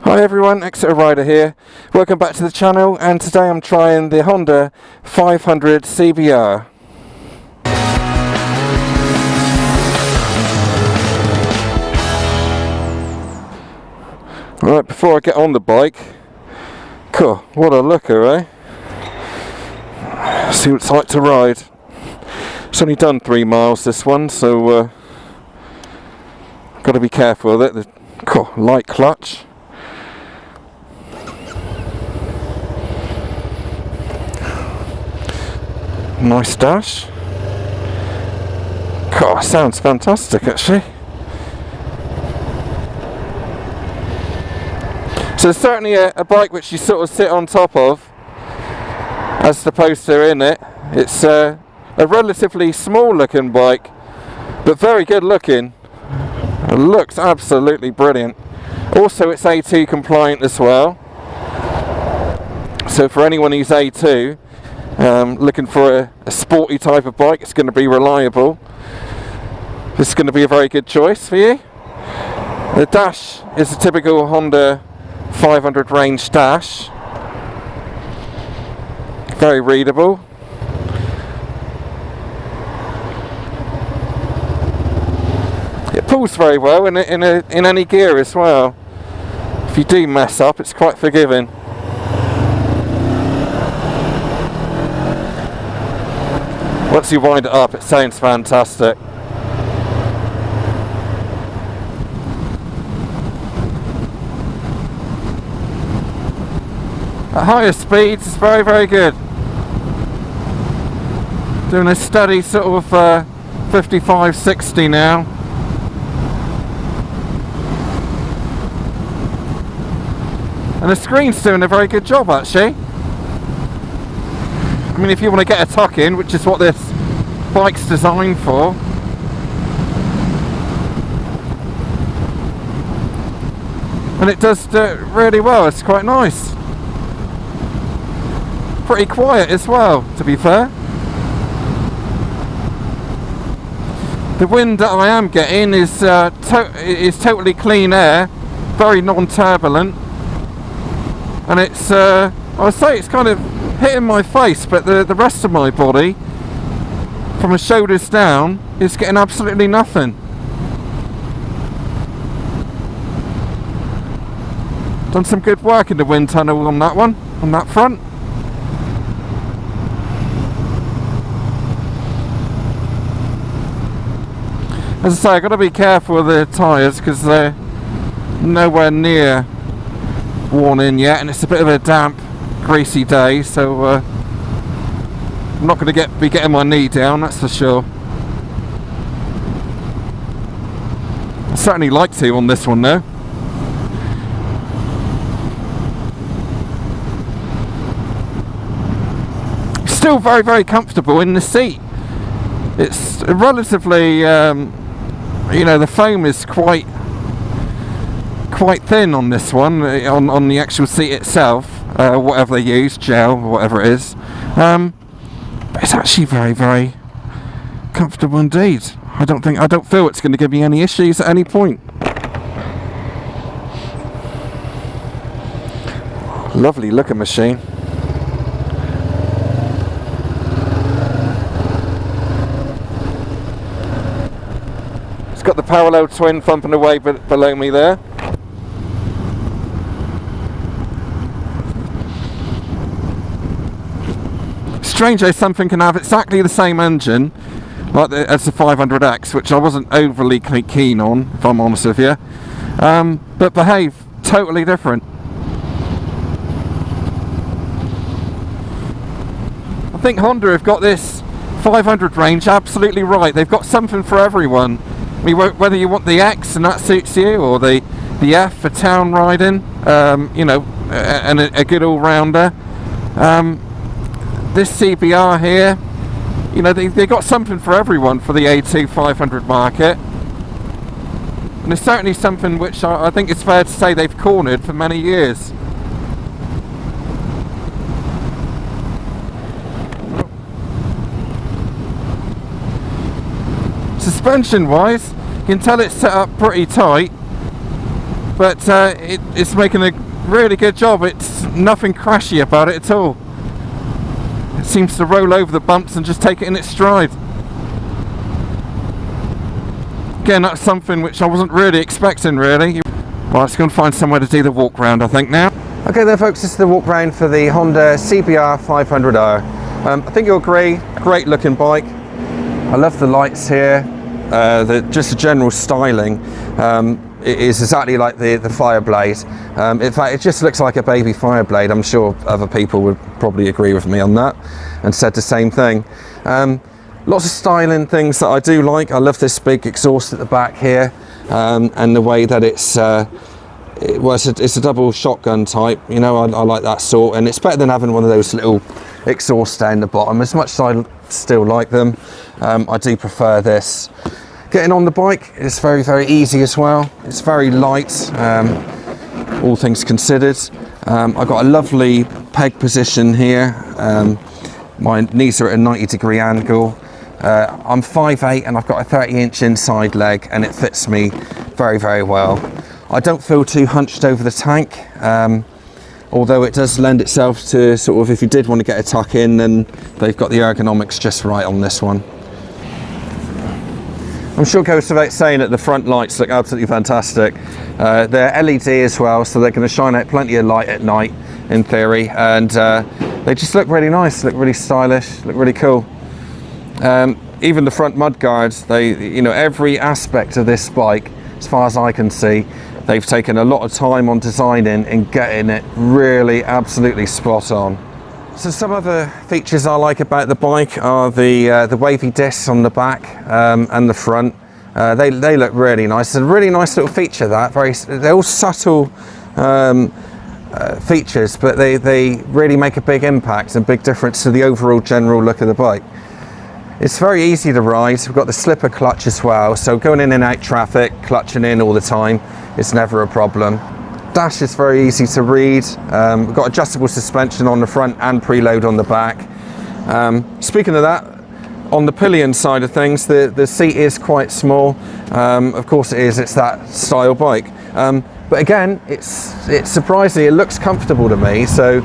Hi everyone, Exeter Rider here. Welcome back to the channel, and today I'm trying the Honda 500 CBR. Right, before I get on the bike, cool, what a looker, eh? See what it's like to ride. It's only done 3 miles this one, so got to be careful with it. Cool, light clutch. Nice dash. God, sounds fantastic actually. So it's certainly a bike which you sort of sit on top of as opposed to in it. It's a relatively small looking bike, but very good looking. It looks absolutely brilliant. Also it's A2 compliant as well. So for anyone who's A2, looking for a sporty type of bike, it's going to be reliable. This is going to be a very good choice for you. The dash is a typical Honda 500 range dash. Very readable. It pulls very well in any gear as well. If you do mess up, it's quite forgiving. Once you wind it up, it sounds fantastic. At higher speeds, it's very, very good. Doing a steady sort of 55-60 now. And the screen's doing a very good job actually. I mean, if you want to get a tuck in, which is what this bike's designed for, and it does do it really well. It's quite nice. Pretty quiet as well, to be fair. The wind that I am getting is totally clean air, very non-turbulent, and it's I would say it's kind of hitting my face, but the rest of my body, from the shoulders down, is getting absolutely nothing. Done some good work in the wind tunnel on that one, on that front. As I say, I've got to be careful with the tyres because they're nowhere near worn in yet, and it's a bit of a damp, greasy day, so I'm not going to be getting my knee down, that's for sure. I certainly like to on this one though. Still very, very comfortable in the seat. It's relatively, you know, the foam is quite thin on this one, on the actual seat itself. Whatever they use, gel or whatever it is, but it's actually very, very comfortable indeed. I don't feel it's going to give me any issues at any point. Lovely looking machine. It's got the parallel twin thumping away below me there. Strange how something can have exactly the same engine like as the 500X, which I wasn't overly keen on, if I'm honest with you, but behave totally different. I think Honda have got this 500 range absolutely right. They've got something for everyone. I mean, whether you want the X and that suits you, or the F for town riding, you know, and a good all-rounder. This CBR here, you know, they got something for everyone for the A2 500 market, and it's certainly something which I think it's fair to say they've cornered for many years. Suspension wise, you can tell it's set up pretty tight. but it's making a really good job. It's nothing crashy about it at all. It seems to roll over the bumps and just take it in its stride. Again, that's something which I wasn't really expecting, really. Well, let's go and find somewhere to do the walk round, I think, now. Okay there, folks, this is the walk round for the Honda CBR500R. I think you'll agree, great looking bike. I love the lights here, just the general styling. It is exactly like the Fireblade. In fact, it just looks like a baby Fireblade. I'm sure other people would probably agree with me on that and said the same thing. Lots of styling things that I do like. I love this big exhaust at the back here, and the way that it's a double shotgun type. You know, I like that sort, and it's better than having one of those little exhausts down the bottom. As much as I still like them, I do prefer this. Getting on the bike is very, very easy as well. It's very light, all things considered. I've got a lovely peg position here. My knees are at a 90-degree angle. I'm 5'8" and I've got a 30-inch inside leg, and it fits me very, very well. I don't feel too hunched over the tank, although it does lend itself to sort of, if you did want to get a tuck in, then they've got the ergonomics just right on this one. I'm sure it goes without saying that the front lights look absolutely fantastic. They're LED as well, so they're going to shine out plenty of light at night, in theory, and they just look really nice, look really stylish, look really cool. Even the front mud guards, every aspect of this bike, as far as I can see, they've taken a lot of time on designing and getting it really absolutely spot on. So some other features I like about the bike are the wavy discs on the back and the front. They look really nice. It's a really nice little feature, that. They're all subtle features, but they really make a big impact and big difference to the overall general look of the bike. It's very easy to ride. We've got the slipper clutch as well, so going in and out traffic, clutching in all the time, it's never a problem. Dash is very easy to read. We've got adjustable suspension on the front and preload on the back. Speaking of that, on the pillion side of things, the seat is quite small. Of course it is, it's that style bike. But again, it's surprisingly, it looks comfortable to me, so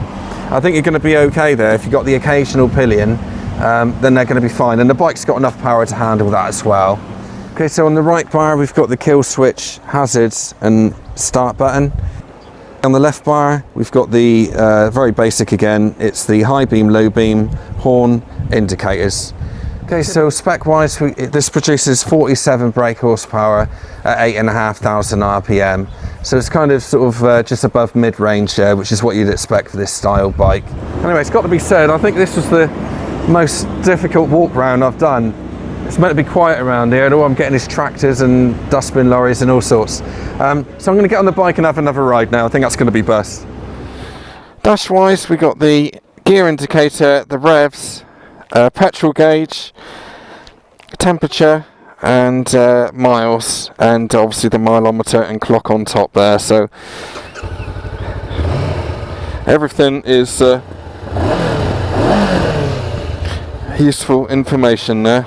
I think you're going to be okay there. If you've got the occasional pillion, then they're going to be fine, and the bike's got enough power to handle that as well. Okay, so on the right bar we've got the kill switch, hazards and start button. On the left bar we've got the very basic again, it's the high beam, low beam, horn, indicators. Okay, so spec wise this produces 47 brake horsepower at 8,500 RPM, so it's kind of sort of just above mid-range there, which is what you'd expect for this style bike. Anyway, it's got to be said, I think this was the most difficult walk round I've done. It's meant to be quiet around here, and all I'm getting is tractors and dustbin lorries and all sorts. So I'm going to get on the bike and have another ride now. I think that's going to be best. Dash wise, we got the gear indicator, the revs, petrol gauge, temperature and miles, and obviously the mileometer and clock on top there, so everything is useful information there.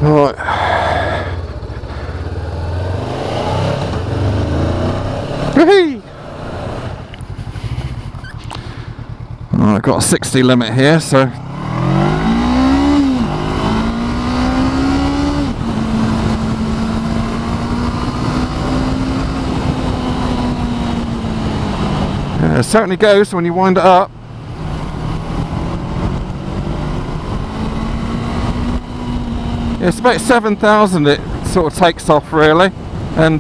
Right. Whee! I've got a 60 limit here, so it certainly goes when you wind it up. It's about 7,000 it sort of takes off really, and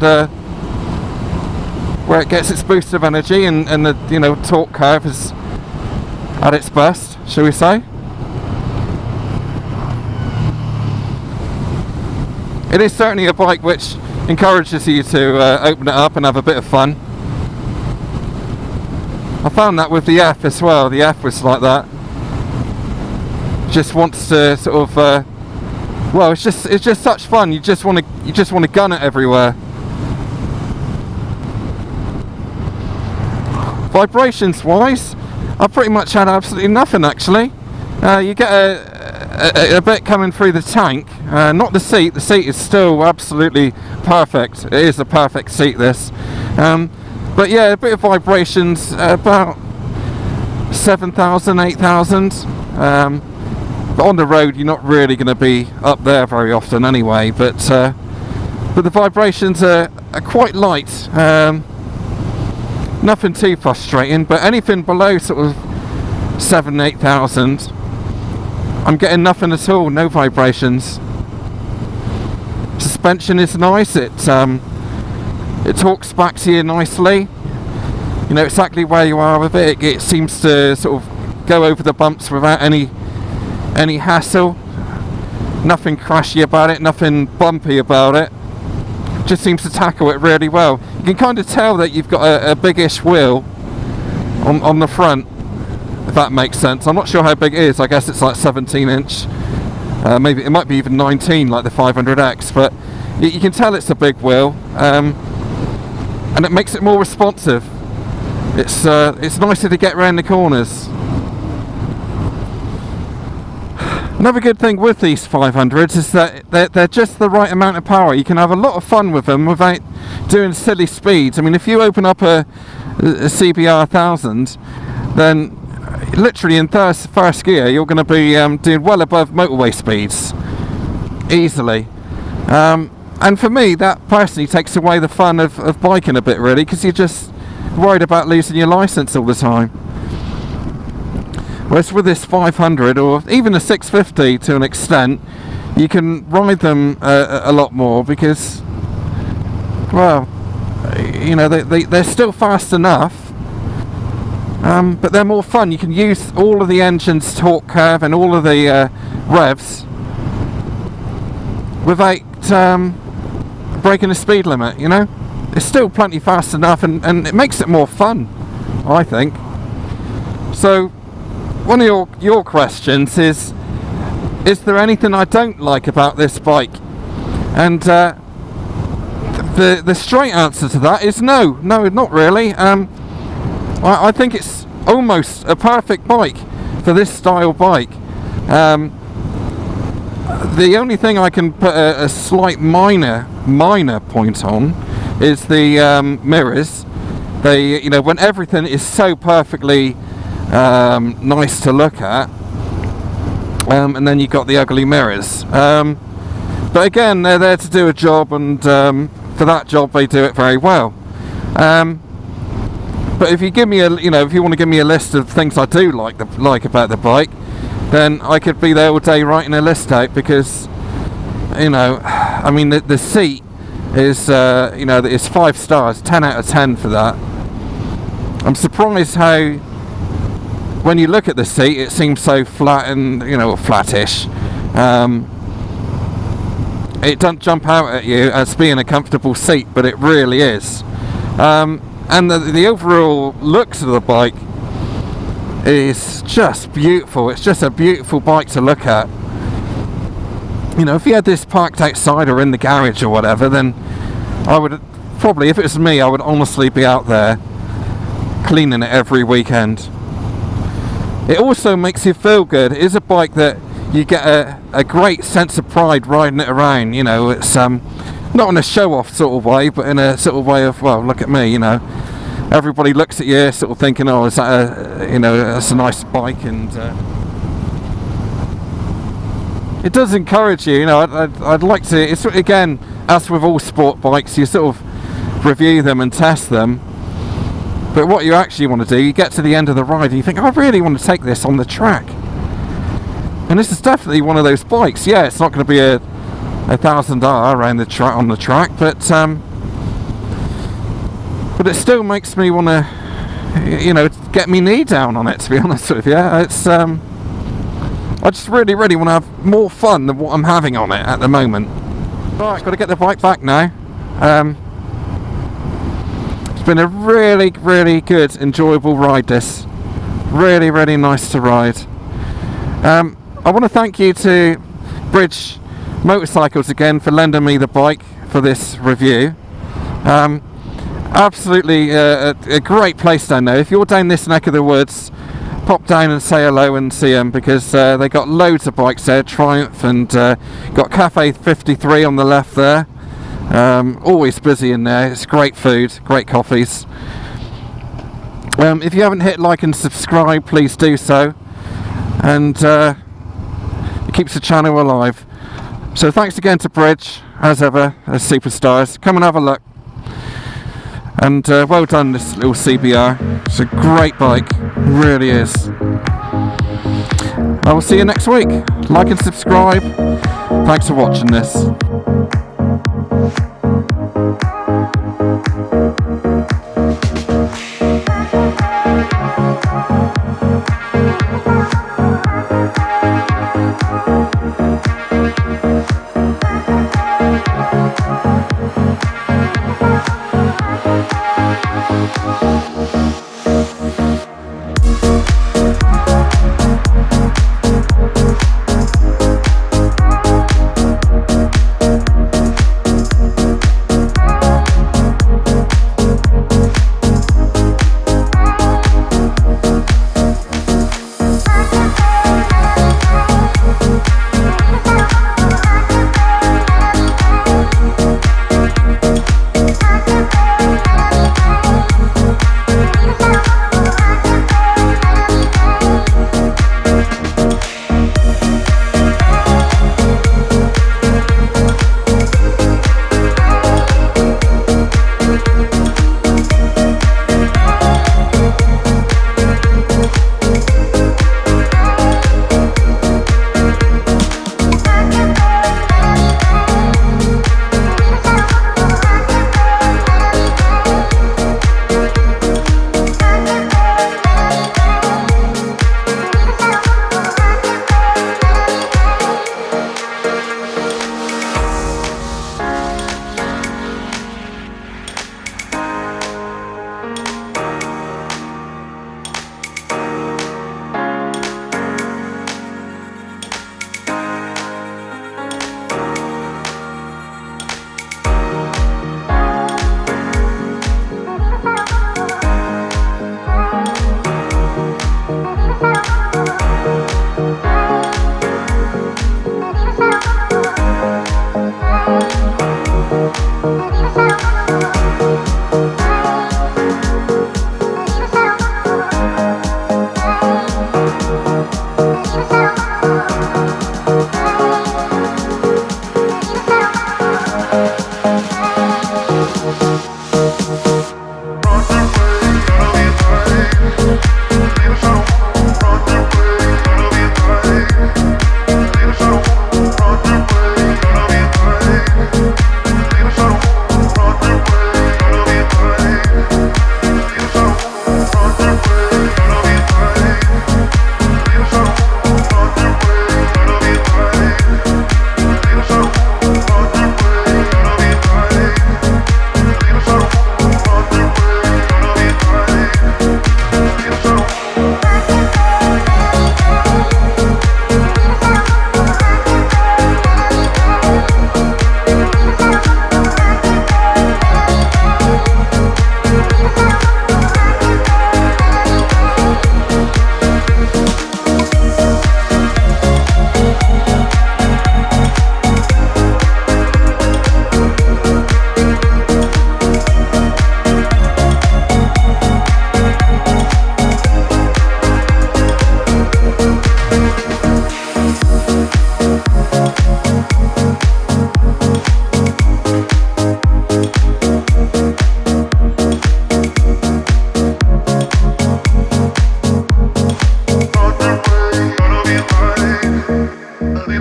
where it gets its boost of energy, and the torque curve is at its best, shall we say. It is certainly a bike which encourages you to open it up and have a bit of fun. I found that with the F as well. The F was like that. Just wants to sort of well, it's just such fun. You just want to gun it everywhere. Vibrations wise, I pretty much had absolutely nothing actually. You get a bit coming through the tank. Not the seat. The seat is still absolutely perfect. It is a perfect seat, this. But yeah, a bit of vibrations, about 7,000, 8,000. But on the road, you're not really going to be up there very often anyway. But the vibrations are quite light. Nothing too frustrating. But anything below sort of 7,000, 8,000, I'm getting nothing at all. No vibrations. Suspension is nice. It talks back to you nicely. You know exactly where you are with it. It seems to sort of go over the bumps without any hassle. Nothing crashy about it, nothing bumpy about it. Just seems to tackle it really well. You can kind of tell that you've got a biggish wheel on the front, if that makes sense. I'm not sure how big it is. I guess it's like 17 inch. Maybe it might be even 19 like the 500X, but you can tell it's a big wheel, and it makes it more responsive. It's nicer to get around the corners. Another good thing with these 500s is that they're just the right amount of power. You can have a lot of fun with them without doing silly speeds. I mean, if you open up a CBR1000, then literally in first gear you're going to be doing well above motorway speeds easily. And for me, that personally takes away the fun of biking a bit, really, because you're just worried about losing your license all the time. Whereas with this 500 or even a 650 to an extent, you can ride them a lot more because, well, you know, they're still fast enough, but they're more fun. You can use all of the engine's torque curve and all of the revs without breaking the speed limit, you know. It's still plenty fast enough, and it makes it more fun, I think. So one of your questions is there anything I don't like about this bike? And the straight answer to that is no, not really. I think it's almost a perfect bike for this style bike. The only thing I can put a slight minor point on is the mirrors. They, you know, when everything is so perfectly nice to look at, and then you've got the ugly mirrors. But again, they're there to do a job, and for that job they do it very well. But if you give me if you want to give me a list of things I do like about the bike, then I could be there all day writing a list out, because, you know, I mean, the seat is it's 5 stars, 10 out of 10 for that. I'm surprised how, when you look at the seat, it seems so flat and, you know, flattish. It doesn't jump out at you as being a comfortable seat, but it really is. And the overall looks of the bike is just beautiful. It's just a beautiful bike to look at. You know, if you had this parked outside or in the garage or whatever, then I would probably, if it was me, I would honestly be out there cleaning it every weekend. It also makes you feel good. It is a bike that you get a great sense of pride riding it around. You know, it's not in a show-off sort of way, but in a sort of way of, well, look at me, you know. Everybody looks at you sort of thinking, oh, is that that's a nice bike, and it does encourage you. You know, I'd like to, it's again, as with all sport bikes, you sort of review them and test them, but what you actually want to do, you get to the end of the ride and you think, I really want to take this on the track. And this is definitely one of those bikes. Yeah, it's not going to be a 1000R around the track on the track, but it still makes me want to, you know, get me knee down on it, to be honest with you. It's I just really want to have more fun than what I'm having on it at the moment. Right, got to get the bike back now. It's been a really good, enjoyable ride, this. Really nice to ride. I want to thank you to Bridge Motorcycles again for lending me the bike for this review. Absolutely a great place down there. If you're down this neck of the woods, pop down and say hello and see them, because they got loads of bikes there. Triumph, and got Cafe 53 on the left there. Always busy in there. It's great food, great coffees. If you haven't hit like and subscribe, please do so, and it keeps the channel alive. So thanks again to Bridge, as ever, as superstars. Come and have a look. And well done, this little CBR. It's a great bike, it really is. I will see you next week. Like and subscribe. Thanks for watching this.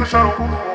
Shadow.